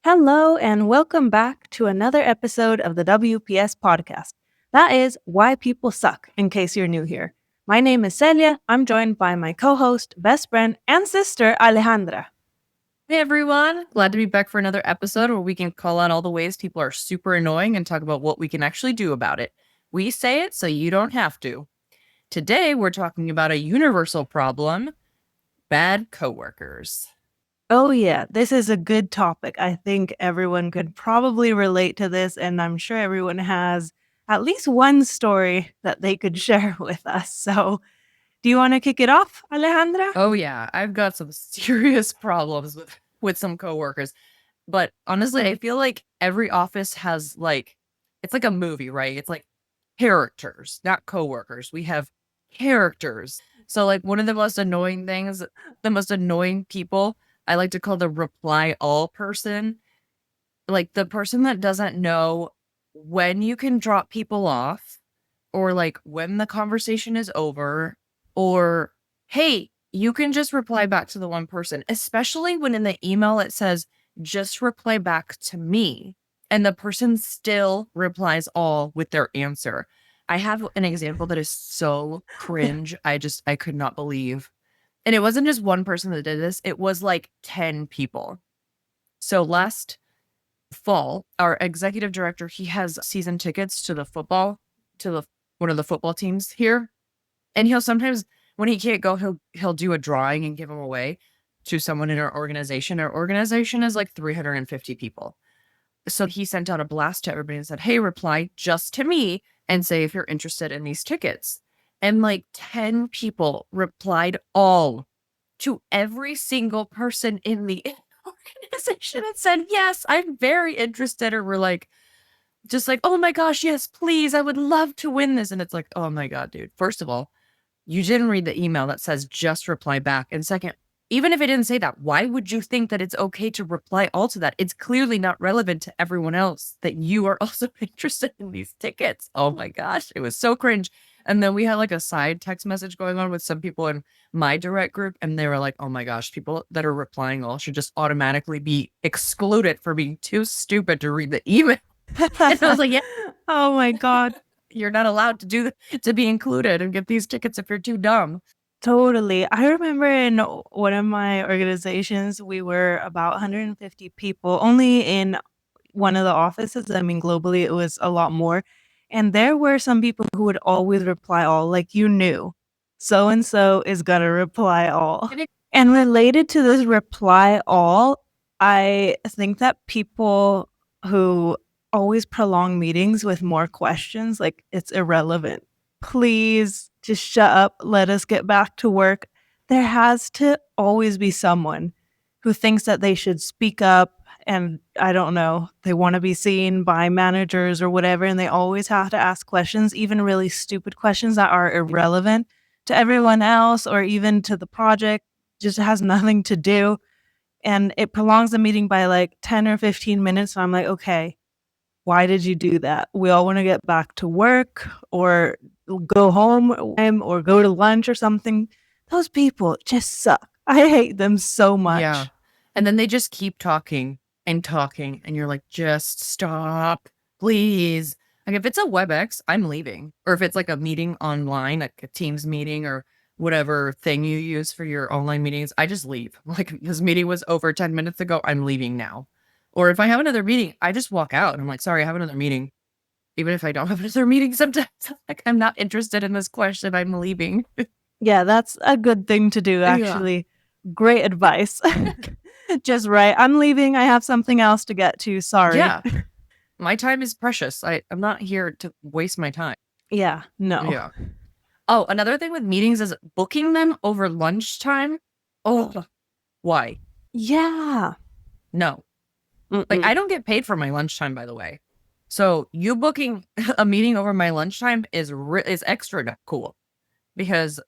Hello, and welcome back to another episode of the WPS podcast. That is Why People Suck, in case you're new here. My name is Celia. I'm joined by my co host, best friend, and sister, Alejandra. Hey everyone, glad to be back for another episode where we can call out all the ways people are super annoying and talk about what we can actually do about it. We say it so you don't have to. Today we're talking about a universal problem, bad coworkers. Oh, yeah, this is a good topic. I think everyone could probably relate to this, and I'm sure everyone has at least one story that they could share with us. So, do you want to kick it off, Alejandra? Oh yeah, I've got some serious problems with some coworkers. But honestly, I feel like every office has it's like a movie, right? It's like characters, not coworkers. We have characters. So like one of the most annoying things, the most annoying people, I like to call the reply all person. Like the person that doesn't know when you can drop people off or like when the conversation is over or hey, you can just reply back to the one person, especially when in the email it says just reply back to me and the person still replies all with their answer. I have an example that is so cringe. I could not believe. And it wasn't just one person that did this. It was like 10 people. So last fall, our executive director, he has season tickets to one of the football teams here. And he'll sometimes, when he can't go, he'll do a drawing and give them away to someone in our organization. Our organization is like 350 people. So he sent out a blast to everybody and said, hey, reply just to me and say if you're interested in these tickets. And like 10 people replied all to every single person in the organization and said, yes, I'm very interested. Or we're like, just like, oh my gosh, yes, please, I would love to win this. And it's like, oh my God, dude. First of all, you didn't read the email that says just reply back. And second, even if it didn't say that, why would you think that it's okay to reply all to that? It's clearly not relevant to everyone else that you are also interested in these tickets. Oh my gosh, it was so cringe. And then we had like a side text message going on with some people in my direct group. And they were like, oh my gosh, people that are replying all should just automatically be excluded for being too stupid to read the email. And I was like, yeah, Oh my God. you're not allowed to be included and get these tickets if you're too dumb. Totally. I remember in one of my organizations, we were about 150 people, only in one of the offices. I mean, globally, it was a lot more. And there were some people who would always reply all, like you knew, so and so is going to reply all. And related to this reply all, I think that people who always prolong meetings with more questions, like it's irrelevant. Please just shut up. Let us get back to work. There has to always be someone who thinks that they should speak up. And I don't know, they want to be seen by managers or whatever. And they always have to ask questions, even really stupid questions that are irrelevant to everyone else or even to the project, just has nothing to do. And it prolongs the meeting by like 10 or 15 minutes. So I'm like, okay, why did you do that? We all want to get back to work or go home or go to lunch or something. Those people just suck. I hate them so much. Yeah. And then they just keep talking and talking. And you're like, just stop, please. Like if it's a WebEx, I'm leaving. Or if it's like a meeting online, like a Teams meeting or whatever thing you use for your online meetings, I just leave. Like this meeting was over 10 minutes ago. I'm leaving now. Or if I have another meeting, I just walk out. I'm like, sorry, I have another meeting. Even if I don't have another meeting, sometimes like I'm not interested in this question. I'm leaving. Yeah, that's a good thing to do, actually. Yeah. Great advice. Just right. I'm leaving. I have something else to get to. Sorry. Yeah. My time is precious. I'm not here to waste my time. Yeah, no. Yeah. Oh, another thing with meetings is booking them over lunchtime. Oh, why? Yeah. No. Like I don't get paid for my lunchtime, by the way. So you booking a meeting over my lunchtime is extra cool because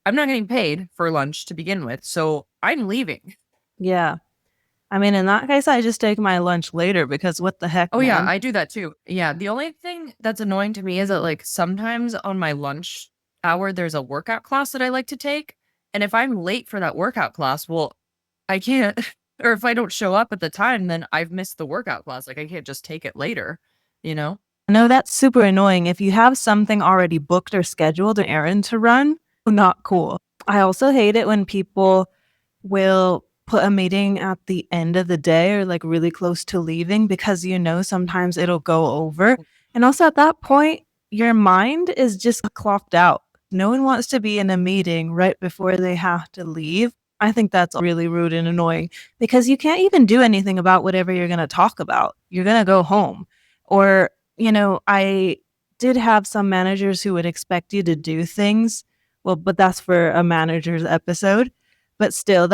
I'm not getting paid for lunch to begin with. So I'm leaving. Yeah. I mean, in that case, I just take my lunch later because what the heck, Oh, man? yeah, I do that too. Yeah, the only thing that's annoying to me is that like sometimes on my lunch hour, there's a workout class that I like to take. And if I'm late for that workout class, well, I can't Or if I don't show up at the time, then I've missed the workout class. Like I can't just take it later, you know? No, that's super annoying. If you have something already booked or scheduled, an errand to run, not cool. I also hate it when people will put a meeting at the end of the day or like really close to leaving because sometimes it'll go over. And also at that point, your mind is just clocked out. No one wants to be in a meeting right before they have to leave. I think that's really rude and annoying because you can't even do anything about whatever you're going to talk about. You're going to go home. Or, I did have some managers who would expect you to do things. Well, but that's for a manager's episode. But still,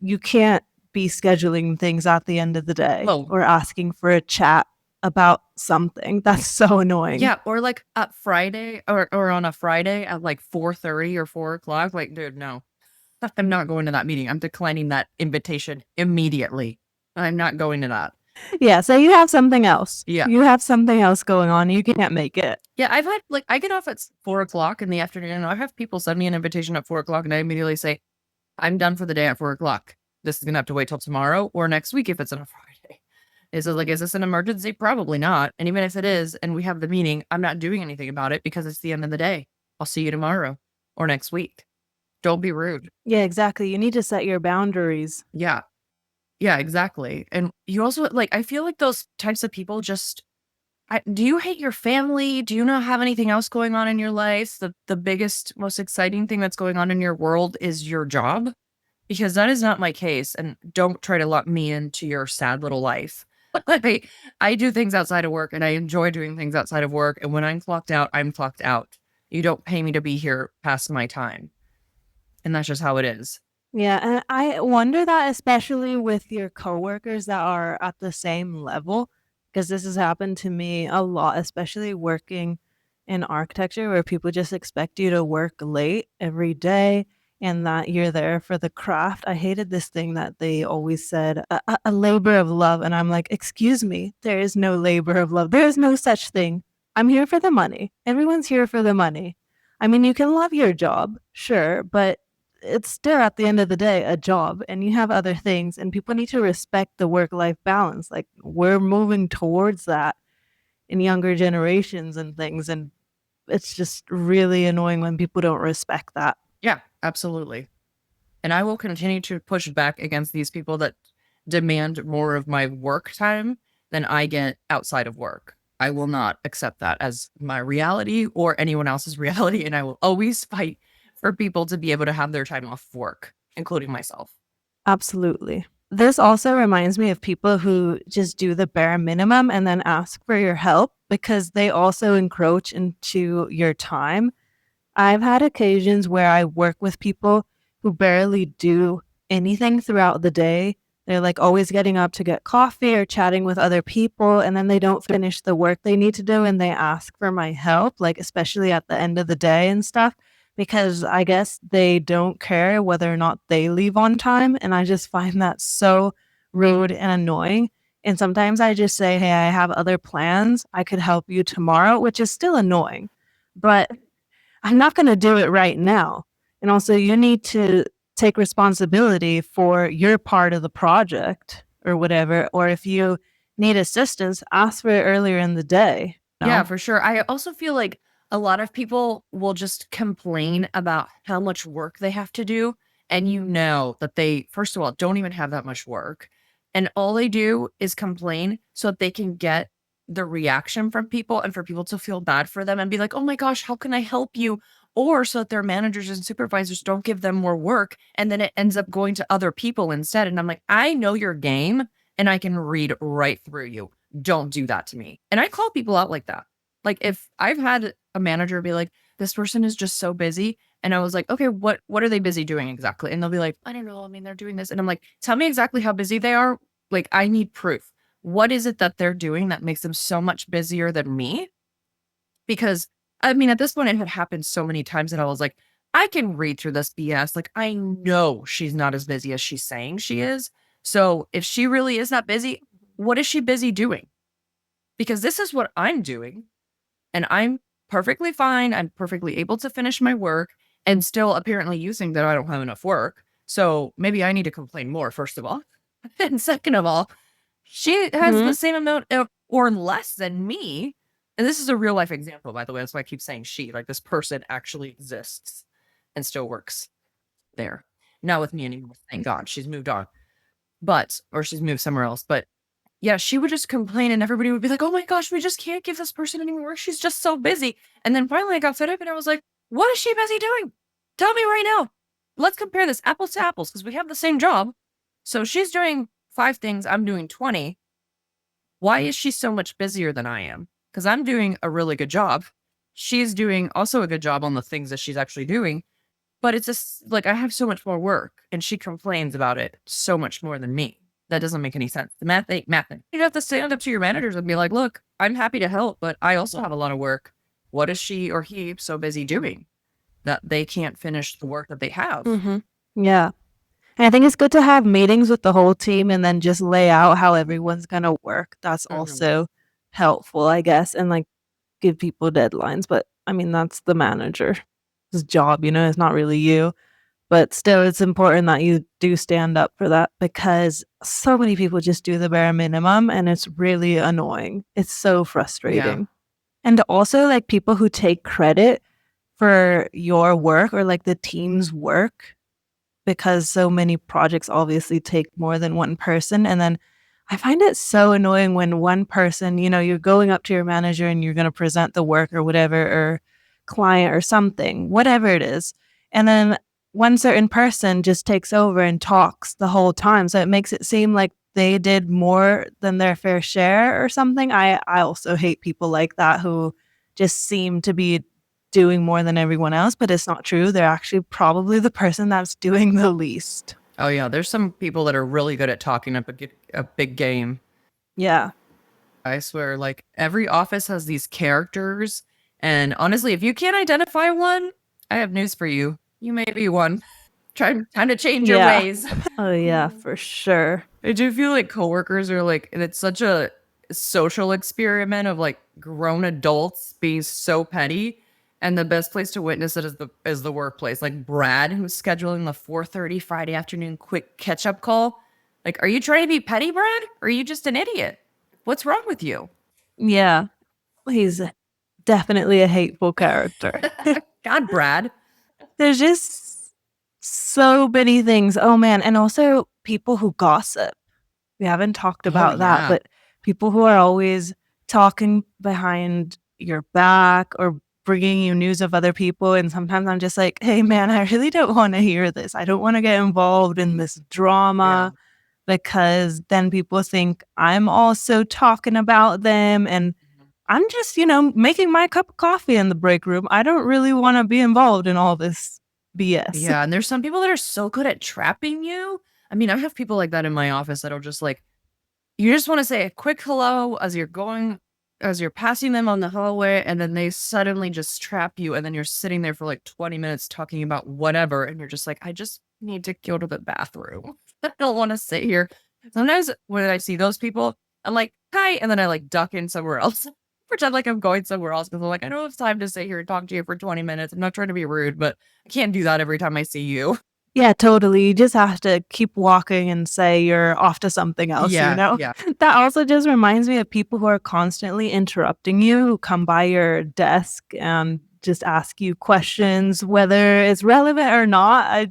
you can't be scheduling things at the end of the day Well, or asking for a chat about something. That's so annoying. yeah, or like at Friday or on a Friday at like 4:30 or 4 o'clock. Like, dude, no. I'm not going to that meeting. I'm declining that invitation immediately. I'm not going to that. Yeah, so you have something else. Yeah. You have something else going on. You can't make it. Yeah, I've had like I get off at 4 o'clock in the afternoon and I have people send me an invitation at 4 o'clock and I immediately say, I'm done for the day at 4 o'clock. This is gonna have to wait till tomorrow or next week if it's on a Friday. Is it like, is this an emergency? Probably not. And even if it is, and we have the meeting, I'm not doing anything about it because it's the end of the day. I'll see you tomorrow or next week. Don't be rude. Yeah, exactly. You need to set your boundaries. Yeah. Yeah, exactly. And you also like, I feel like those types of people just do you hate your family? Do you not have anything else going on in your life? The biggest, most exciting thing that's going on in your world is your job? Because that is not my case. And don't try to lock me into your sad little life. Like, I do things outside of work and I enjoy doing things outside of work. And when I'm clocked out, I'm clocked out. You don't pay me to be here past my time. And that's just how it is. Yeah, and I wonder that especially with your coworkers that are at the same level, because this has happened to me a lot, especially working in architecture where people just expect you to work late every day and that you're there for the craft. I hated this thing that they always said, a labor of love. And I'm like, excuse me, there is no labor of love. There is no such thing. I'm here for the money. Everyone's here for the money. I mean, you can love your job, sure, but it's still at the end of the day a job and you have other things and people need to respect the work life balance. Like we're moving towards that in younger generations and things, and it's just really annoying when people don't respect that. Yeah, absolutely. And I will continue to push back against these people that demand more of my work time than I get outside of work. I will not accept that as my reality or anyone else's reality. And I will always fight for people to be able to have their time off work, including myself. Absolutely. This also reminds me of people who just do the bare minimum and then ask for your help because they also encroach into your time. I've had occasions where I work with people who barely do anything throughout the day. They're like always getting up to get coffee or chatting with other people, and then they don't finish the work they need to do and they ask for my help, like especially at the end of the day and stuff, because I guess they don't care whether or not they leave on time. And I just find that so rude and annoying. And sometimes I just say, hey, I have other plans. I could help you tomorrow, which is still annoying. But I'm not going to do it right now. And also, you need to take responsibility for your part of the project or whatever. Or if you need assistance, ask for it earlier in the day. Yeah, for sure. I also feel like a lot of people will just complain about how much work they have to do. And you know that they, first of all, don't even have that much work. And all they do is complain so that they can get the reaction from people and for people to feel bad for them and be like, oh my gosh, how can I help you? Or so that their managers and supervisors don't give them more work. And then it ends up going to other people instead. And I'm like, I know your game and I can read right through you. Don't do that to me. And I call people out like that. Like if I've had a manager be like, this person is just so busy. And I was like, okay, what are they busy doing exactly? And they'll be like, I don't know. I mean, they're doing this. And I'm like, tell me exactly how busy they are. Like, I need proof. What is it that they're doing that makes them so much busier than me? Because I mean, at this point, it had happened so many times that I was like, I can read through this BS. Like, I know she's not as busy as she's saying she is. So if she really is not busy, what is she busy doing? Because this is what I'm doing. And I'm perfectly fine. I'm perfectly able to finish my work and still apparently you think that I don't have enough work. So maybe I need to complain more, first of all. And second of all, she has the Mhm. same amount of, or less than me. And this is a real life example, by the way. That's why I keep saying she. Like this person actually exists and still works there. Not with me anymore. Thank God. She's moved on. But, or she's moved somewhere else. But yeah, she would just complain and everybody would be like, oh my gosh, we just can't give this person any more work. She's just so busy. And then finally I got fed up and I was like, what is she busy doing? Tell me right now. Let's compare this apples to apples because we have the same job. So she's doing 5 things, I'm doing 20. Why is she so much busier than I am? Because I'm doing a really good job. She's doing also a good job on the things that she's actually doing. But it's just like I have so much more work and she complains about it so much more than me. That doesn't make any sense. The math ain't mathing. You have to stand up to your managers and be like, look, I'm happy to help, but I also have a lot of work. What is she or he so busy doing that they can't finish the work that they have? Mhm. Yeah. And I think it's good to have meetings with the whole team and then just lay out how everyone's gonna work. That's Mhm. also helpful, I guess, and, like, give people deadlines, but, I mean, that's the manager's job, it's not really you. But still, it's important that you do stand up for that because so many people just do the bare minimum, and it's really annoying. It's so Yeah. frustrating. And also, like, people who take credit for your work or, like, the team's work because so many projects obviously take more than one person. And then I find it so annoying when one person, you're going up to your manager and you're going to present the work or whatever, or client or something, whatever it is. And then one certain person just takes over and talks the whole time. So it makes it seem like they did more than their fair share or something. I also hate people like that who just seem to be doing more than everyone else, but it's not true. They're actually probably the person that's doing the least. Oh yeah. There's some people that are really good at talking up a big game. Yeah. I swear, like every office has these characters. And honestly, if you can't identify one, I have news for you. You may be one. Time to change your Yeah. ways. Oh, yeah, for sure. I do feel like coworkers are like, and it's such a social experiment of like grown adults being so petty. And the best place to witness it is the workplace. Like Brad, who's scheduling the 4:30 Friday afternoon quick catch up call. Like, are you trying to be petty, Brad? Or are you just an idiot? What's wrong with you? Yeah. He's definitely a hateful character. God, Brad. There's just so many things. Oh, man, and also people who gossip. We haven't talked Oh about that, yeah. but people who are always talking behind your back or bringing you news of other people, and sometimes I'm just like, "Hey, man, I really don't wanna hear this. I don't wanna get involved in this Yeah. drama." Because then people think I'm also talking about them, and I'm just, making my cup of coffee in the break room. I don't really wanna be involved in all this BS. Yeah, and there's some people that are so good at trapping you. I mean, I have people like that in my office that'll just like you just want to say a quick hello as you're passing them on the hallway, and then they suddenly just trap you, and then you're sitting there for like 20 minutes talking about whatever, and you're just like, I just need to go to the bathroom. I don't want to sit here. Sometimes when I see those people, I'm like, hi, and then I like duck in somewhere else. Pretend like I'm going somewhere else because I'm like, I don't have time to sit here and talk to you for 20 minutes. I'm not trying to be rude, but I can't do that every time I see you. Yeah, totally. You just have to keep walking and say you're off to something else, you Yeah, know? yeah. That also just reminds me of people who are constantly interrupting you, who come by your desk and just ask you questions, whether it's relevant or not.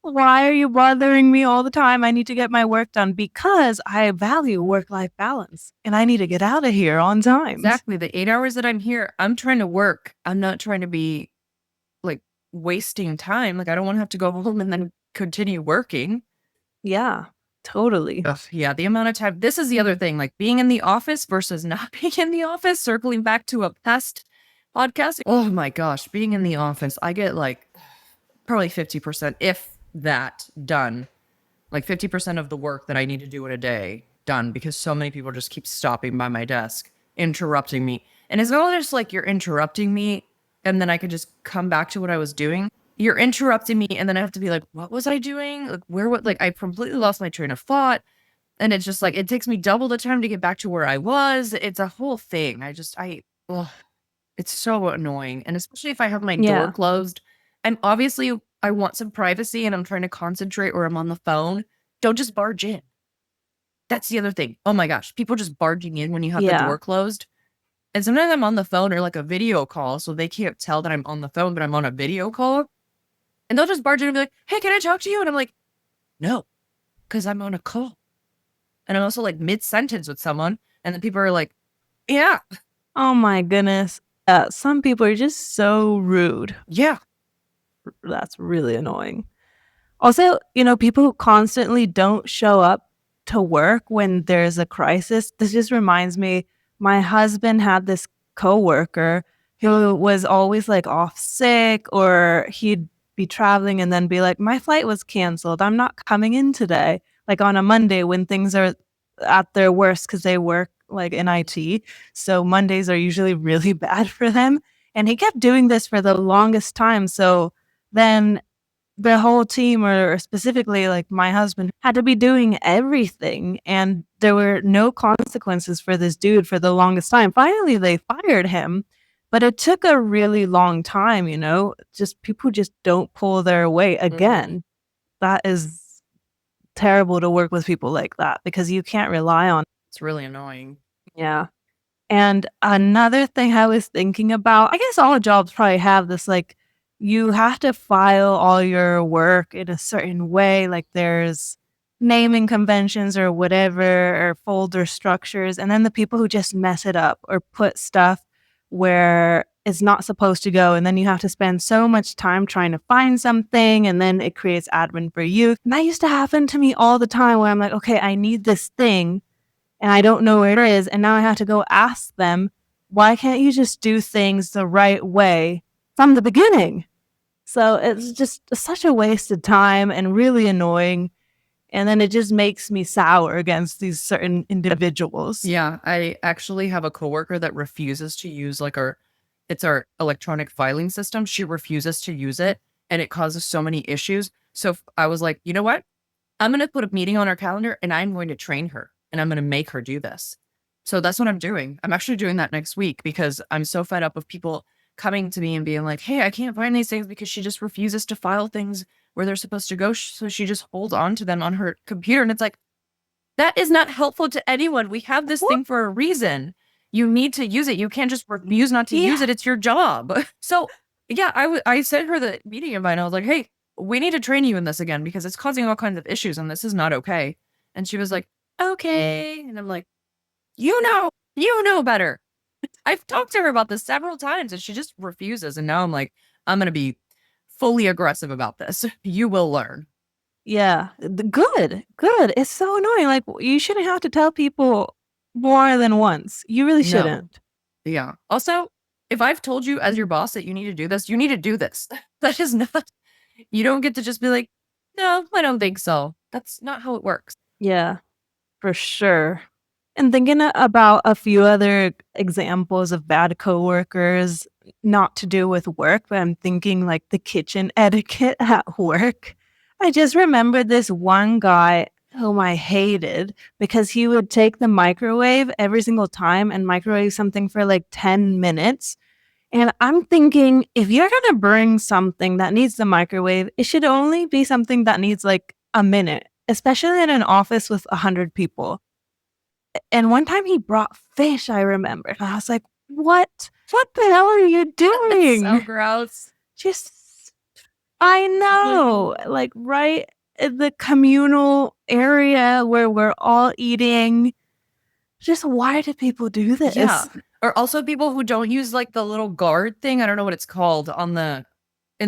Why are you bothering me all the time? I need to get my work done because I value work life balance and I need to get out of here on time. Exactly. The 8 hours that I'm here, I'm trying to work. I'm not trying to be like wasting time. Like I don't want to have to go home and then continue working. Yeah, totally. Ugh, yeah, the amount of time. This is the other thing, like being in the office versus not being in the office. Circling back to a past podcast. Oh my gosh, being in the office, I get like probably 50%, if that, done. Like 50% of the work that I need to do in a day done because so many people just keep stopping by my desk, interrupting me. And it's not just like you're interrupting me and then I could just come back to what I was doing. You're interrupting me and then I have to be like, what was I doing? Like like I completely lost my train of thought. And it's just like it takes me double the time to get back to where I was. It's a whole thing. Ugh, it's so annoying. And especially if I have my door Yeah. closed. I want some privacy and I'm trying to concentrate or I'm on the phone. Don't just barge in. That's the other thing. Oh my gosh, people just barging in when you have the Yeah. door closed. And sometimes I'm on the phone or like a video call, so they can't tell that I'm on the phone, but I'm on a video call. And they'll just barge in and be like, hey, can I talk to you? And I'm like, no, because I'm on a call. And I'm also like mid sentence with someone. And then people are like, yeah, Oh my goodness. Some people are just so rude. yeah. That's really annoying. Also, people who constantly don't show up to work when there's a crisis. This just reminds me, my husband had this coworker who was always like off sick, or he'd be traveling and then be like, my flight was canceled. I'm not coming in today. Like on a Monday when things are at their worst because they work like in IT. So Mondays are usually really bad for them. And he kept doing this for the longest time. So then the whole team, or specifically like my husband, had to be doing everything, and there were no consequences for this dude for the longest time. Finally they fired him, but it took a really long time. Just people just don't pull their weight Mm-hmm. again. That is terrible to work with people like that because you can't rely on. It's really annoying. Yeah. And another thing I was thinking about, I guess all jobs probably have this, like, you have to file all your work in a certain way. Like, there's naming conventions or whatever, or folder structures. And then the people who just mess it up or put stuff where it's not supposed to go. And then you have to spend so much time trying to find something. And then it creates admin for you. And that used to happen to me all the time where I'm like, okay, I need this thing and I don't know where it is. And now I have to go ask them, why can't you just do things the right way from the beginning? So it's just such a waste of time and really annoying. And then it just makes me sour against these certain individuals. Yeah, I actually have a coworker that refuses to use like it's our electronic filing system. She refuses to use it and it causes so many issues. So I was like, you know what? I'm going to put a meeting on our calendar and I'm going to train her and I'm going to make her do this. So that's what I'm doing. I'm actually doing that next week because I'm so fed up of people coming to me and being like, hey, I can't find these things because she just refuses to file things where they're supposed to go. So she just holds on to them on her computer. And it's like, that is not helpful to anyone. We have this What? thing for a reason. You need to use it. You can't just refuse not to use Yeah. it. It's your job. So yeah, I sent her the meeting invite. And I was like, hey, we need to train you in this again because it's causing all kinds of issues and this is not okay. And she was like, okay. And I'm like, you know better. I've talked to her about this several times and she just refuses. And now I'm like, I'm going to be fully aggressive about this. You will learn. Yeah. Good. Good. It's so annoying. Like, you shouldn't have to tell people more than once. You really No. shouldn't. Yeah. Also, if I've told you as your boss that you need to do this, you need to do this. That is not, you don't get to just be like, no, I don't think so. That's not how it works. Yeah, for sure. And thinking about a few other examples of bad coworkers, not to do with work, but I'm thinking like the kitchen etiquette at work. I just remembered this one guy whom I hated because he would take the microwave every single time and microwave something for like 10 minutes. And I'm thinking, if you're going to bring something that needs the microwave, it should only be something that needs like a minute, especially in an office with 100 people. And one time he brought fish, I remember. And I was like, what? What the hell are you That's so doing? gross. Just, I know, like right in the communal area where we're all eating. Just why do people do Yeah. this? Or also people who don't use like the little guard thing. I don't know what it's called in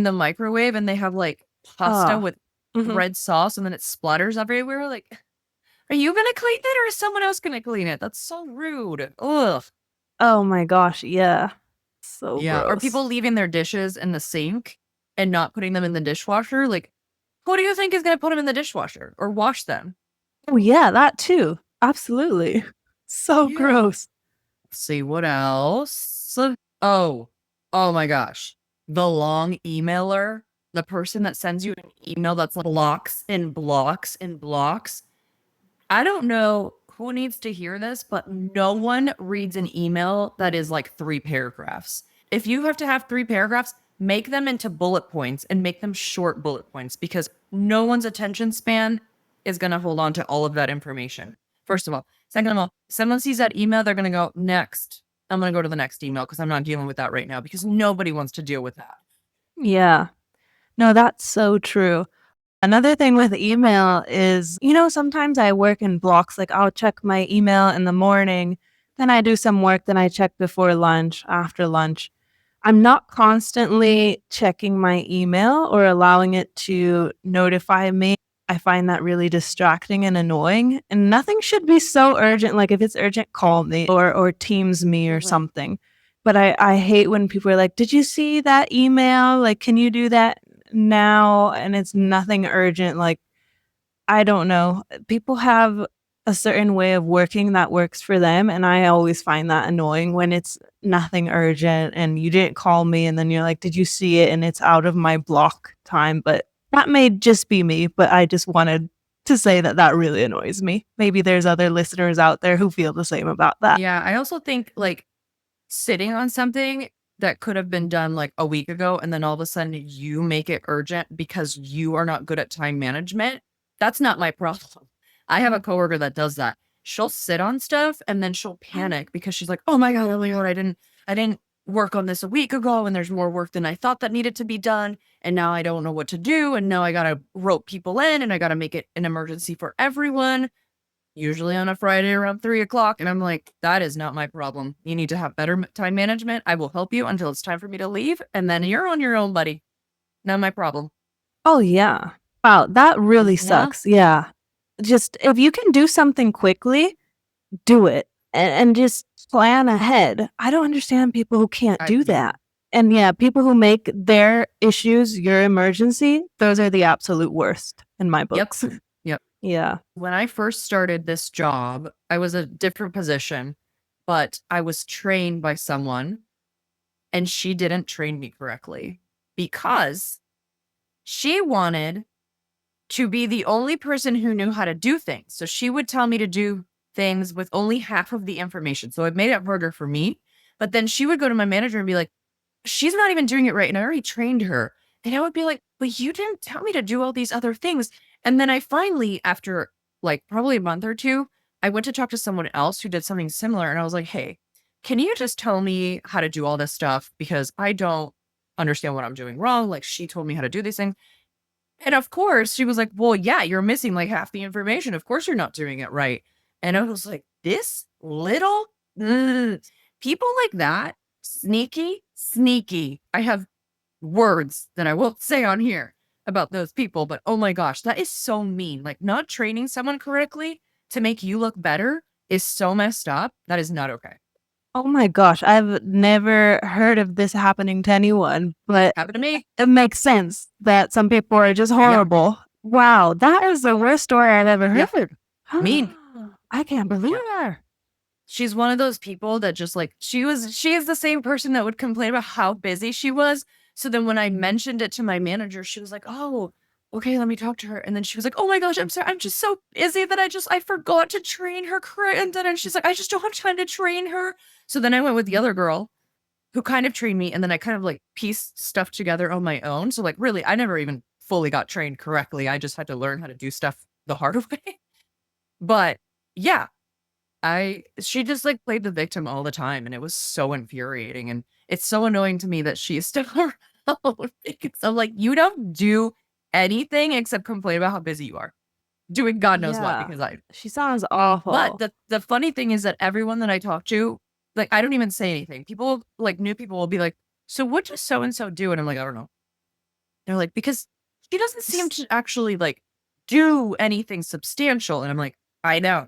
the microwave and they have like pasta Oh, with mhm. red sauce and then it splatters everywhere. Like, are you going to clean it or is someone else going to clean it? That's so rude. Ugh. Oh my gosh, yeah. So Yeah. Or gross. people leaving their dishes in the sink and not putting them in the dishwasher. Like, who do you think is going to put them in the dishwasher or wash them? Oh yeah, that too. Absolutely. So Yeah. gross. Let's see what else. Oh, oh my gosh. The long emailer, the person that sends you an email that's like blocks and blocks and blocks. I don't know who needs to hear this, but no one reads an email that is like 3 paragraphs. If you have to have 3 paragraphs, make them into bullet points and make them short bullet points because no one's attention span is going to hold on to all of that information. First of all. Second of all, someone sees that email, they're going to go, next. I'm going to go to the next email because I'm not dealing with that right now because nobody wants to deal with that. Yeah. No, that's so true. Another thing with email is, sometimes I work in blocks. Like I'll check my email in the morning, then I do some work, then I check before lunch, after lunch. I'm not constantly checking my email or allowing it to notify me. I find that really distracting and annoying. And nothing should be so urgent. Like if it's urgent, call me or Teams me or something. But I hate when people are like, did you see that email? Like, can you do that now? And it's nothing urgent. Like, I don't know. People have a certain way of working that works for them. And I always find that annoying when it's nothing urgent and you didn't call me and then you're like, did you see it? And it's out of my block time. But that may just be me, but I just wanted to say that that really annoys me. Maybe there's other listeners out there who feel the same about that. Yeah, I also think like sitting on something that could have been done like a week ago and then all of a sudden you make it urgent because you are not good at time management. That's not my problem. I have a coworker that does that. She'll sit on stuff and then she'll panic because she's like, "Oh my god, oh my god, I didn't work on this a week ago and there's more work than I thought that needed to be done and now I don't know what to do and now I got to rope people in and I got to make it an emergency for everyone." Usually on a Friday around 3 o'clock. And I'm like, that is not my problem. You need to have better time management. I will help you until it's time for me to leave. And then you're on your own, buddy. Not my problem. Oh, yeah. Wow, that really Yeah. sucks. Yeah. Just if you can do something quickly, do it and just plan ahead. I don't understand people who can't do that. And yeah, people who make their issues your emergency, those are the absolute worst in my books. Yep. Yeah. When I first started this job, I was a different position, but I was trained by someone and she didn't train me correctly because she wanted to be the only person who knew how to do things. So she would tell me to do things with only half of the information. So it made it harder for me. But then she would go to my manager and be like, she's not even doing it right. And I already trained her. And I would be like, but you didn't tell me to do all these other things. And then I finally, after like probably a month or two, I went to talk to someone else who did something similar. And I was like, hey, can you just tell me how to do all this stuff? Because I don't understand what I'm doing wrong. Like she told me how to do these things. And of course, she was like, well, yeah, you're missing like half the information. Of course, you're not doing it right. And I was like, this little people like that, sneaky, sneaky. I have words that I won't say on here about those people, but oh my gosh, that is so mean. Like, not training someone correctly to make you look better is so messed up. That is not okay. Oh my gosh, I've never heard of this happening to anyone, but Happened to me. it makes sense that some people are just horrible. Wow, that is the worst story I've ever Yeah. heard. Mean. I can't believe her. She's one of those people that just like she is the same person that would complain about how busy she was. So then when I mentioned it to my manager, she was like, "Oh, okay, let me talk to her." And then she was like, "Oh my gosh, I'm sorry. I'm just so busy that I forgot to train her correct." And then she's like, "I just don't have time to train her." So then I went with the other girl who kind of trained me and then I kind of like pieced stuff together on my own. So like really, I never even fully got trained correctly. I just had to learn how to do stuff the hard way. But yeah, she just like played the victim all the time and it was so infuriating and it's so annoying to me that she's still around because I'm like, you don't do anything except complain about how busy you are. Doing God knows what Yeah. because I She sounds awful. but the funny thing is that everyone that I talk to, like I don't even say anything. People like new people will be like, so what does so and so do? And I'm like, I don't know. They're like, because she doesn't seem to actually like do anything substantial. And I'm like, I know.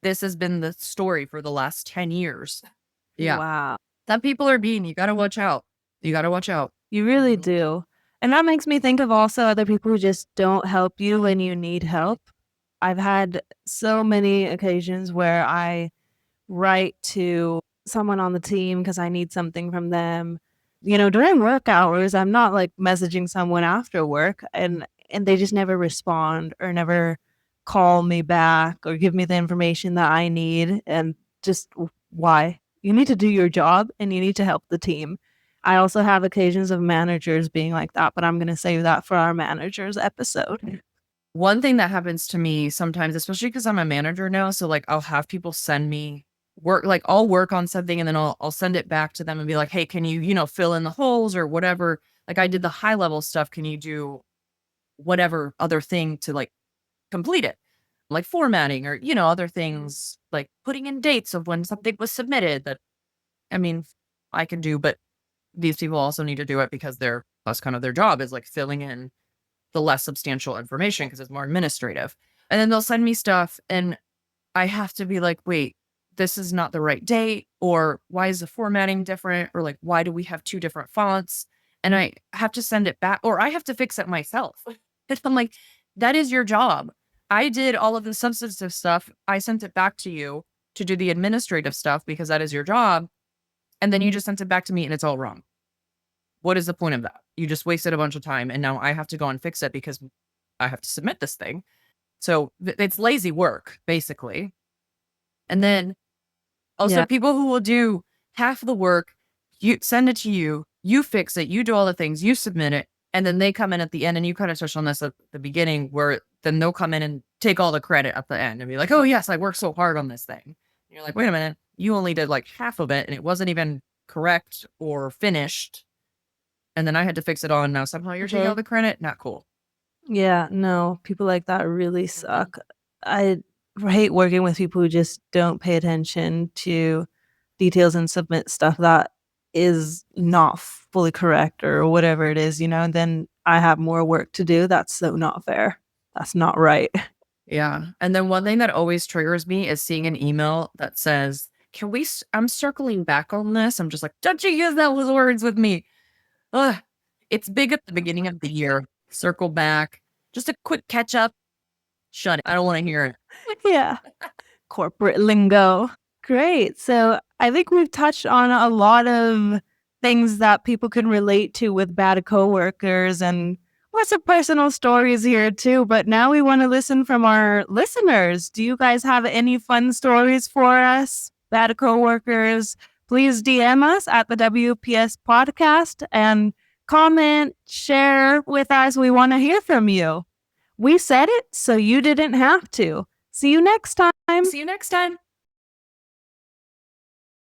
This has been the story for the last 10 years. Yeah. Wow. Some people are mean. You gotta watch out. You gotta watch out. You really do. And that makes me think of also other people who just don't help you when you need help. I've had so many occasions where I write to someone on the team because I need something from them. During work hours, I'm not like messaging someone after work and they just never respond or never call me back or give me the information that I need. And just why? You need to do your job and you need to help the team. I also have occasions of managers being like that, but I'm going to save that for our managers episode. one thing that happens to me sometimes, especially because I'm a manager now, so like I'll have people send me work, like I'll work on something and then I'll send it back to them and be like, hey, can you, fill in the holes or whatever? Like I did the high level stuff. Can you do whatever other thing to like complete it? Like formatting or, other things like putting in dates of when something was submitted that, I mean, I can do, but these people also need to do it because that's kind of their job is like filling in the less substantial information because it's more administrative. And then they'll send me stuff and I have to be like, wait, this is not the right date, or why is the formatting different, or like, why do we have two different fonts? And I have to send it back, or I have to fix it myself. And I'm like, that is your job. I did all of the substantive stuff. I sent it back to you to do the administrative stuff because that is your job. And then you just sent it back to me and it's all wrong. What is the point of that? You just wasted a bunch of time and now I have to go and fix it because I have to submit this thing. So it's lazy work, basically. And then also Yeah. people who will do half the work, you send it to you, you fix it, you do all the things, you submit it, and then they come in at the end, and you kind of touched on this at the beginning, where then they'll come in and take all the credit at the end and be like, oh yes, I worked so hard on this thing. And you're like, wait a minute, you only did like half of it and it wasn't even correct or finished. And then I had to fix it all, and now somehow you're taking all the credit. Not cool. Yeah, no, people like that really suck. I hate working with people who just don't pay attention to details and submit stuff that is not fully correct or whatever it is, and then I have more work to do. That's so not fair. That's not right. Yeah. And then one thing that always triggers me is seeing an email that says, can we, I'm circling back on this. I'm just like, don't you use those words with me. Ugh. It's big at the beginning of the year. Circle back. Just a quick catch up. Shut it. I don't want to hear it. Yeah. Corporate lingo. Great. So I think we've touched on a lot of things that people can relate to with bad coworkers and lots of personal stories here too. But now we want to listen from our listeners. Do you guys have any fun stories for us? Bad coworkers, please DM us at the WPS podcast and comment, share with us. We want to hear from you. We said it, so you didn't have to. See you next time. See you next time.